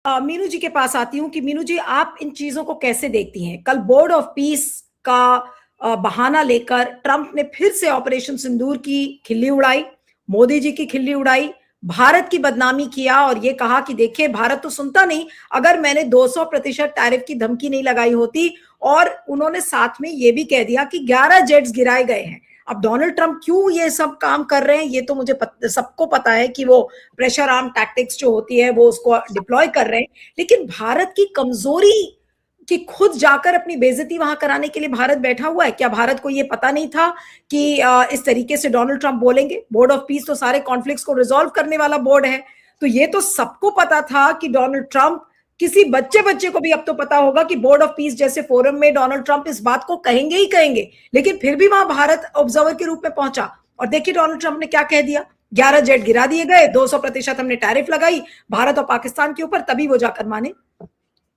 मीनू जी के पास आती हूँ कि मीनू जी, आप इन चीजों को कैसे देखती हैं? कल बोर्ड ऑफ पीस का बहाना लेकर ट्रंप ने फिर से ऑपरेशन सिंदूर की खिल्ली उड़ाई, मोदी जी की खिल्ली उड़ाई, भारत की बदनामी किया और ये कहा कि देखिए भारत तो सुनता नहीं, अगर मैंने 200% टैरिफ की धमकी नहीं लगाई होती। और उन्होंने साथ में ये भी कह दिया कि 11 जेट्स गिराए गए हैं। अब डोनाल्ड ट्रंप क्यों ये सब काम कर रहे हैं, ये तो मुझे सबको पता है कि वो प्रेशर आर्म टैक्टिक्स जो होती है वो उसको डिप्लॉय कर रहे हैं। लेकिन भारत की कमजोरी कि खुद जाकर अपनी बेइज्जती वहां कराने के लिए भारत बैठा हुआ है, क्या भारत को यह पता नहीं था कि इस तरीके से डोनाल्ड ट्रंप बोलेंगे? बोर्ड ऑफ पीस तो सारे कॉन्फ्लिक्ट्स को रिजॉल्व करने वाला बोर्ड है, तो ये तो सबको पता था कि डोनाल्ड ट्रंप, किसी बच्चे बच्चे को भी अब तो पता होगा कि बोर्ड ऑफ पीस जैसे फोरम में डोनाल्ड ट्रंप इस बात को कहेंगे ही कहेंगे। लेकिन फिर भी वहां भारत ऑब्जर्वर के रूप में पहुंचा और देखिए डोनाल्ड ट्रंप ने क्या कह दिया, 11 जेट गिरा दिए गए, 200% हमने टैरिफ लगाई भारत और पाकिस्तान के ऊपर, तभी वो जाकर माने।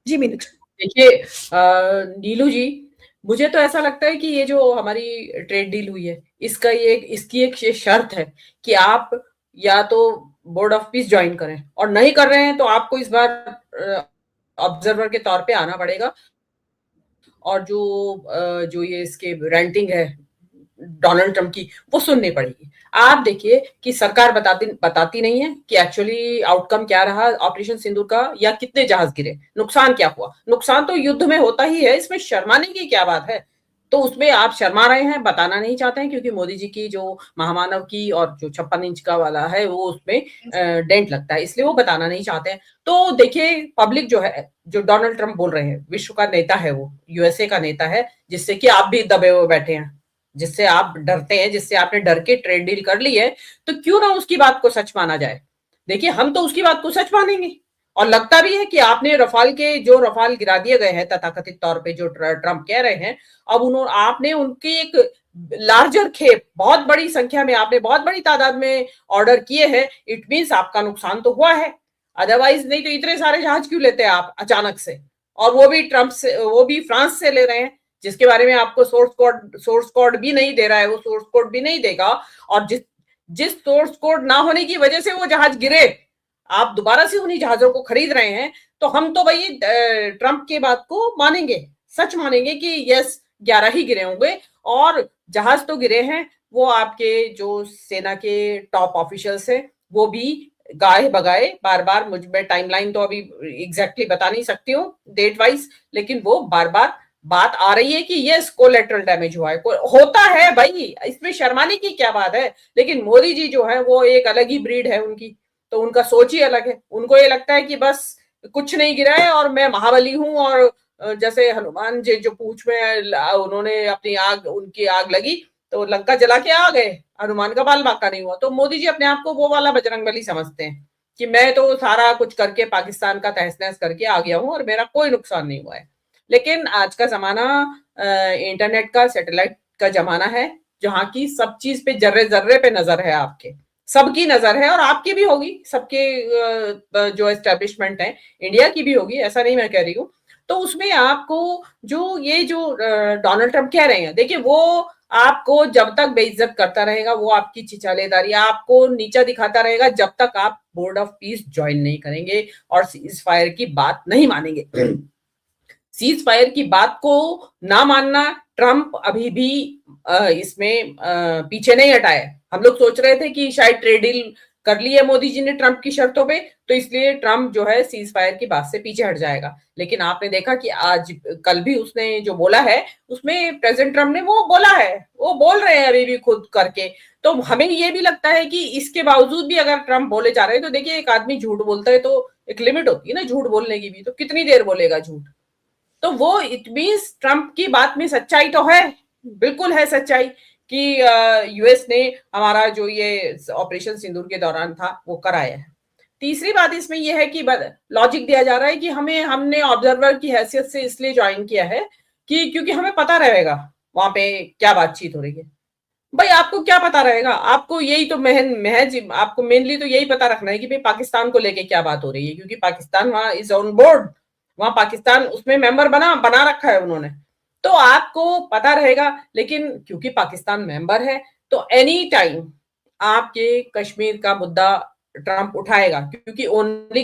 जी मीनू। देखिए नीलू जी, मुझे तो ऐसा लगता है कि ये जो हमारी ट्रेड डील हुई है, इसकी एक ये शर्त है कि आप या तो बोर्ड ऑफ पीस ज्वाइन करें, और नहीं कर रहे हैं तो आपको इस बार ऑब्जर्वर के तौर पे आना पड़ेगा। और जो ये इसके रेंटिंग है डोनाल्ड ट्रंप की, वो सुननी पड़ेगी। आप देखिए कि सरकार बताती नहीं है कि एक्चुअली आउटकम क्या रहा ऑपरेशन सिंदूर का, या कितने जहाज गिरे, नुकसान क्या हुआ। नुकसान तो युद्ध में होता ही है, इसमें शर्माने की क्या बात है। तो उसमें आप शर्मा रहे हैं, बताना नहीं चाहते हैं, क्योंकि मोदी जी की जो महामानव की और जो 56 इंच का वाला है वो उसमें डेंट लगता है, इसलिए वो बताना नहीं चाहते हैं। तो देखिए पब्लिक जो है, जो डोनाल्ड ट्रंप बोल रहे हैं, विश्व का नेता है, वो यूएसए का नेता है, जिससे कि आप भी दबे हुए बैठे हैं, जिससे आप डरते हैं, जिससे आपने डर के ट्रेड डील कर ली है, तो क्यों ना उसकी बात को सच माना जाए। देखिए हम तो उसकी बात को सच मानेंगे। और लगता भी है कि आपने रफाल गिरा दिए गए हैं तथाकथित तौर पे, जो ट्रंप कह रहे हैं, अब उन्होंने आपने उनकी एक लार्जर खेप, बहुत बड़ी संख्या में, आपने बहुत बड़ी तादाद में ऑर्डर किए हैं, इट मीन्स आपका नुकसान तो हुआ है। अदरवाइज नहीं तो इतने सारे जहाज क्यों लेते हैं आप अचानक से, और वो भी फ्रांस से ले रहे हैं, जिसके बारे में आपको सोर्स कोड भी नहीं दे रहा है, वो सोर्स कोड भी नहीं देगा। और जिस सोर्स कोड ना होने की वजह से वो जहाज गिरे, आप दोबारा से उन्हीं जहाजों को खरीद रहे हैं। तो हम तो भाई ट्रंप की बात को मानेंगे, सच मानेंगे कि यस 11 ही गिरे होंगे, और जहाज तो गिरे हैं। वो आपके जो सेना के टॉप ऑफिशियल्स हैं, वो भी गाए बगाए बार बार, मुझ में टाइमलाइन तो अभी एग्जैक्टली बता नहीं सकती हूँ डेट वाइज, लेकिन वो बार बार बात आ रही है कि यस कोलेटरल डैमेज हुआ है, होता है भाई, इसमें शर्माने की क्या बात है। लेकिन मोदी जी जो है वो एक अलग ही ब्रीड है उनकी, तो उनका सोच ही अलग है। उनको ये लगता है कि बस कुछ नहीं गिरा है और मैं महाबली हूं, और जैसे हनुमान जी जो पूंछ में उन्होंने अपनी उनकी आग लगी तो लंका जला के आ गए, हनुमान का बाल बांका नहीं हुआ। तो मोदी जी अपने आप को वो वाला बजरंगबली समझते हैं कि मैं तो सारा कुछ करके पाकिस्तान का तहस नहस करके आ गया हूं और मेरा कोई नुकसान नहीं हुआ है। लेकिन आज का जमाना इंटरनेट का, सैटेलाइट का जमाना है, जहां की सब चीज पे जर्रे जर्रे पे नजर है, आपके सबकी नजर है, और आपकी भी होगी, सबके जो एस्टेब्लिशमेंट है इंडिया की भी होगी, ऐसा नहीं मैं कह रही हूँ। तो उसमें आपको जो डोनाल्ड ट्रंप कह रहे हैं, देखिए वो आपको जब तक बेइज्जत करता रहेगा, वो आपकी चिचालेदारी आपको नीचा दिखाता रहेगा, जब तक आप बोर्ड ऑफ पीस ज्वाइन नहीं करेंगे और सीज फायर की बात नहीं मानेंगे। सीज फायर की बात को ना मानना, ट्रंप अभी भी इसमें पीछे नहीं हटा है। हम लोग सोच रहे थे कि शायद ट्रेड डील कर ली है मोदी जी ने ट्रंप की शर्तों पे, तो इसलिए ट्रंप जो है सीज फायर की बात से पीछे हट जाएगा। लेकिन आपने देखा कि आज कल भी उसने जो बोला है, उसमें प्रेसिडेंट ट्रंप ने वो बोला है, वो बोल रहे हैं अभी भी खुद करके। तो हमें ये भी लगता है कि इसके बावजूद भी अगर ट्रंप बोले जा रहे हैं, तो देखिए एक आदमी झूठ बोलता है तो एक लिमिट होती है ना झूठ बोलने की भी, तो कितनी देर बोलेगा झूठ। तो वो इट मीन्स ट्रंप की बात में सच्चाई तो है, बिल्कुल है सच्चाई, कि यूएस ने हमारा जो ये ऑपरेशन सिंदूर के दौरान था वो कराया है। तीसरी बात इसमें यह है कि लॉजिक दिया जा रहा है कि हमने ऑब्जर्वर की हैसियत से इसलिए ज्वाइन किया है कि क्योंकि हमें पता रहेगा वहां पे क्या बातचीत हो रही है। भाई आपको क्या पता रहेगा, आपको यही तो महज आपको मेनली तो यही पता रखना है कि भाई पाकिस्तान को लेके क्या बात हो रही है, क्योंकि पाकिस्तान वहां इज ऑन बोर्ड, वहां पाकिस्तान उसमें मेंबर बना रखा है उन्होंने, तो आपको पता रहेगा। लेकिन क्योंकि पाकिस्तान मेंबर है, तो एनी टाइम आपके कश्मीर का मुद्दा ट्रंप उठाएगा, क्योंकि ओनली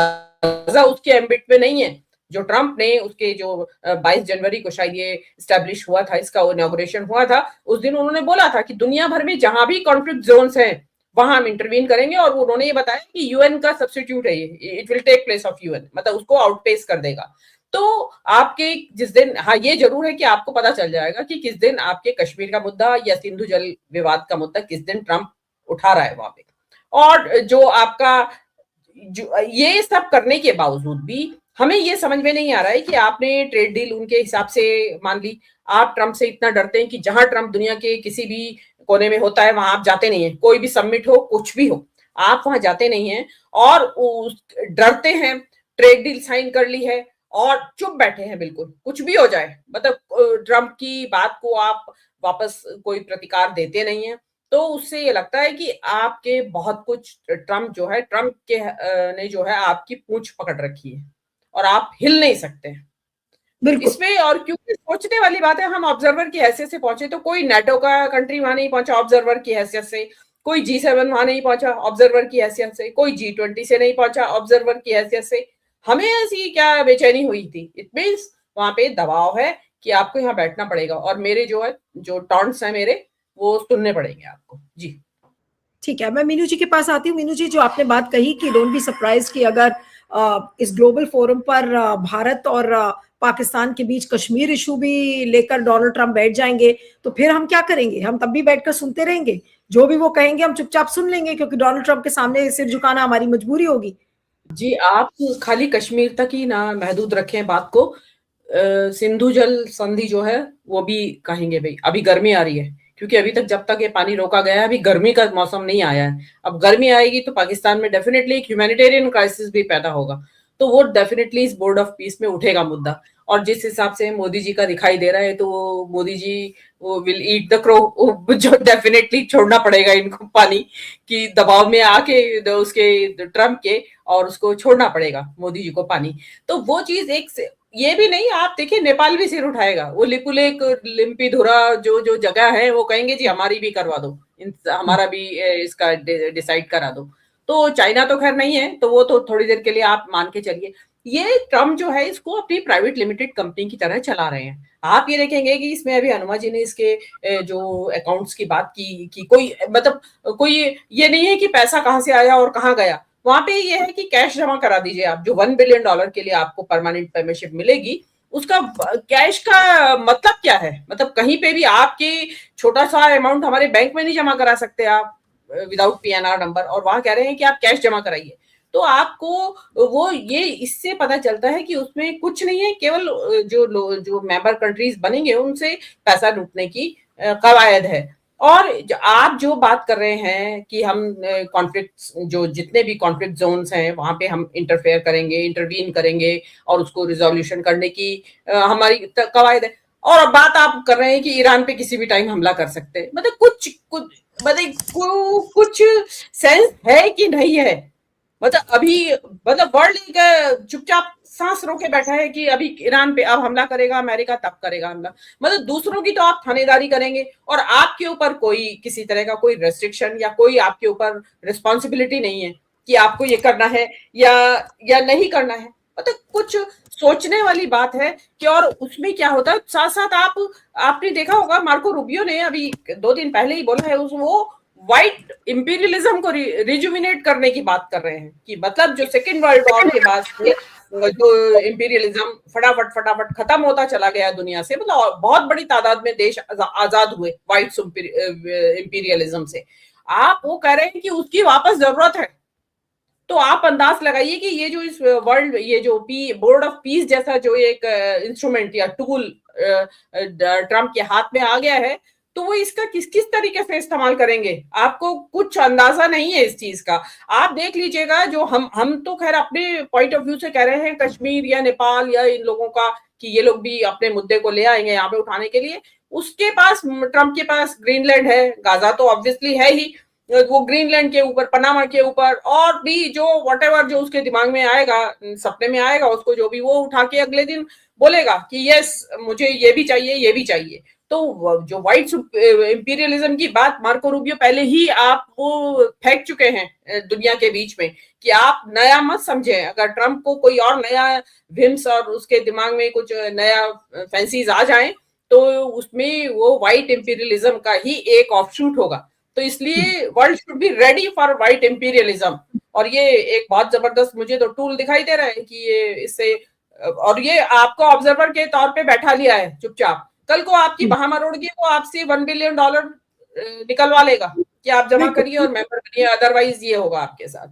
लिहाजा उसके एम्बिट में नहीं है। जो ट्रंप ने उसके जो 22 जनवरी को शायद ये स्टैब्लिश हुआ था, इसका इनॉग्रेशन हुआ था, उस दिन उन्होंने बोला था कि दुनिया भर में जहां भी कॉन्फ्लिक्ट जोन्स हैं वहां हम इंटरवीन करेंगे, और उन्होंने ये बताया कि यूएन का सब्स्टिट्यूट है ये, it will take place of UN, मतलब उसको आउटपेस कर देगा। तो आपके जिस दिन, हाँ ये जरूर है कि आपको पता चल जाएगा कि किस दिन आपके कश्मीर का मुद्दा या सिंधु जल विवाद का मुद्दा किस दिन ट्रंप उठा रहा है वहां पे। और जो आपका जो ये सब करने के बावजूद भी हमें ये समझ में नहीं आ रहा है कि आपने ट्रेड डील उनके हिसाब से मान ली। आप ट्रंप से इतना डरते हैं कि जहां ट्रंप दुनिया के किसी भी कोने में होता है वहां आप जाते नहीं है, कोई भी समिट हो कुछ भी हो आप वहां जाते नहीं है, और डरते हैं। ट्रेड डील साइन कर ली है और चुप बैठे हैं, बिल्कुल कुछ भी हो जाए, मतलब ट्रंप की बात को आप वापस कोई प्रतिकार देते नहीं है। तो उससे ये लगता है कि आपके बहुत कुछ ट्रंप के ने जो है आपकी पूंछ पकड़ रखी है और आप हिल नहीं सकते हैं बिल्कुल। इसमें। और क्योंकि सोचने वाली बात है, हम ऑब्जर्वर की हैसियत से पहुंचे, तो कोई नेटो का कंट्री वहां नहीं पहुंचा ऑब्जर्वर की हैसियत से, कोई G7 वहां नहीं पहुंचा ऑब्जर्वर की हैसियत से, कोई G20 से नहीं पहुंचा ऑब्जर्वर की हैसियत से। हमें ऐसी क्या बेचैनी हुई थी? इट मीन्स वहां पे दबाव है कि आपको यहाँ बैठना पड़ेगा, और मेरे जो टॉन्ट्स है मेरे, वो सुनने पड़ेंगे आपको। जी ठीक है, मैं मीनू जी के पास आती हूँ। मीनू जी, जो आपने बात कही कि डोंट बी सरप्राइज कि अगर इस ग्लोबल फोरम पर भारत और पाकिस्तान के बीच कश्मीर इशू भी लेकर डोनाल्ड ट्रंप बैठ जाएंगे, तो फिर हम क्या करेंगे? हम तब भी बैठकर सुनते रहेंगे? जो भी वो कहेंगे हम चुपचाप सुन लेंगे, क्योंकि डोनाल्ड ट्रंप के सामने सिर झुकाना हमारी मजबूरी होगी। जी, आप खाली कश्मीर तक ही ना महदूद रखें बात को। सिंधु जल संधि जो है वो भी कहेंगे भाई अभी गर्मी आ रही है, क्योंकि अभी तक जब तक ये पानी रोका गया है अभी गर्मी का मौसम नहीं आया है। अब गर्मी आएगी तो पाकिस्तान में डेफिनेटली एक ह्यूमैनिटेरियन क्राइसिस भी पैदा होगा, तो वो डेफिनेटली इस बोर्ड ऑफ पीस में उठेगा मुद्दा। और जिस हिसाब से मोदी जी का दिखाई दे रहा है, तो वो मोदी जी वो विल ईट द क्रो, जो डेफिनेटली छोड़ना पड़ेगा इनको पानी की दबाव में आके उसके ट्रम्प के, और उसको छोड़ना पड़ेगा मोदी जी को पानी। तो वो चीज एक से ये भी नहीं, आप देखिए नेपाल भी सिर उठाएगा, वो लिपुलेक लिम्पीधुरा जो जो जगह है वो कहेंगे जी हमारी भी करवा दो, हमारा भी इसका डिसाइड करा दो। तो चाइना तो खैर नहीं है, तो वो तो थोड़ी देर के लिए आप मान के चलिए। ये ट्रम्प जो है इसको अपनी प्राइवेट लिमिटेड कंपनी की तरह चला रहे हैं। आप ये देखेंगे कि इसमें अभी हनुमा जी ने इसके जो अकाउंट्स की बात की कोई मतलब कोई ये नहीं है कि पैसा कहाँ से आया और कहाँ गया। वहां पे ये है कि कैश जमा करा दीजिए आप, जो $1 बिलियन के लिए आपको परमानेंट मेंबरशिप मिलेगी, उसका कैश का मतलब क्या है? मतलब कहीं पे भी आपके छोटा सा अमाउंट हमारे बैंक में नहीं जमा करा सकते आप विदाउट PNR नंबर, और वहां कह रहे हैं कि आप कैश जमा कराइए। तो आपको वो ये इससे पता चलता है कि उसमें कुछ नहीं है, केवल जो मेंबर कंट्रीज बनेंगे उनसे पैसा लूटने की कवायद है। और आप जो बात कर रहे हैं कि हम कॉन्फ्लिक्ट जो जितने भी कॉन्फ्लिक्ट जोन्स हैं वहां पे हम इंटरफेयर करेंगे, इंटरवीन करेंगे और उसको रिजोल्यूशन करने की हमारी कवायद है। और अब बात आप कर रहे हैं कि ईरान पे किसी भी टाइम हमला कर सकते हैं, मतलब कुछ सेंस है कि नहीं है? मतलब अभी मतलब वर्ल्ड चुपचाप सांस रोके बैठा है कि अभी ईरान पे अब हमला करेगा अमेरिका, तब करेगा हमला। मतलब दूसरों की तो आप थानेदारी करेंगे और आपके ऊपर कोई किसी तरह का कोई रेस्ट्रिक्शन या कोई आपके ऊपर रिस्पॉन्सिबिलिटी नहीं है कि आपको ये करना है या नहीं करना है। मतलब कुछ सोचने वाली बात है कि। और उसमें क्या होता है, साथ साथ आपने देखा होगा मार्को रूबियो ने अभी 2 दिन पहले ही बोला है, वो व्हाइट इंपीरियलिज्म को रिजुविनेट करने की बात कर रहे हैं कि मतलब जो सेकेंड वर्ल्ड वॉर के बाद से जो इंपीरियलिज्म फटाफट खत्म होता चला गया दुनिया से, मतलब बहुत बड़ी तादाद में देश आजाद हुए व्हाइट इंपीरियलिज्म से। आप वो कह रहे हैं कि उसकी वापस जरूरत है। तो आप अंदाज लगाइए कि ये जो इस वर्ल्ड ये जो बोर्ड ऑफ पीस जैसा जो एक इंस्ट्रूमेंट या टूल ट्रम्प के हाथ में आ गया है, तो वो इसका किस किस तरीके से इस्तेमाल करेंगे आपको कुछ अंदाजा नहीं है इस चीज का। आप देख लीजिएगा, जो हम तो खैर अपने पॉइंट ऑफ व्यू से कह रहे हैं कश्मीर या नेपाल या इन लोगों का कि ये लोग भी अपने मुद्दे को ले आएंगे यहाँ पे उठाने के लिए। उसके पास ट्रम्प के पास ग्रीनलैंड है, गाजा तो ऑब्वियसली है ही, वो ग्रीनलैंड के ऊपर, पनामा के ऊपर, और भी जो व्हाटएवर जो उसके दिमाग में आएगा, सपने में आएगा उसको, जो भी वो उठा के अगले दिन बोलेगा कि यस मुझे ये भी चाहिए ये भी चाहिए। तो जो व्हाइट इंपीरियलिज्म की बात मार्को रूबियो पहले ही आप वो फेंक चुके हैं दुनिया के बीच में कि आप नया मत समझे। अगर ट्रंप को कोई और नया विम्स और उसके दिमाग में कुछ नया फैंसीज आ जाए तो उसमें वो व्हाइट इंपीरियलिज्म का ही एक ऑफशूट होगा। तो इसलिए world should be ready for white imperialism. और ये एक बहुत जबरदस्त मुझे तो टूल दिखाई दे रहा है कि ये इससे, और ये आपको ऑब्जर्वर के तौर पे बैठा लिया है चुपचाप। कल को आपकी बहामा रोड की वो आपसे $1 बिलियन निकलवा लेगा कि आप जमा करिए और मेंबर बनिए, अदरवाइज ये होगा आपके साथ।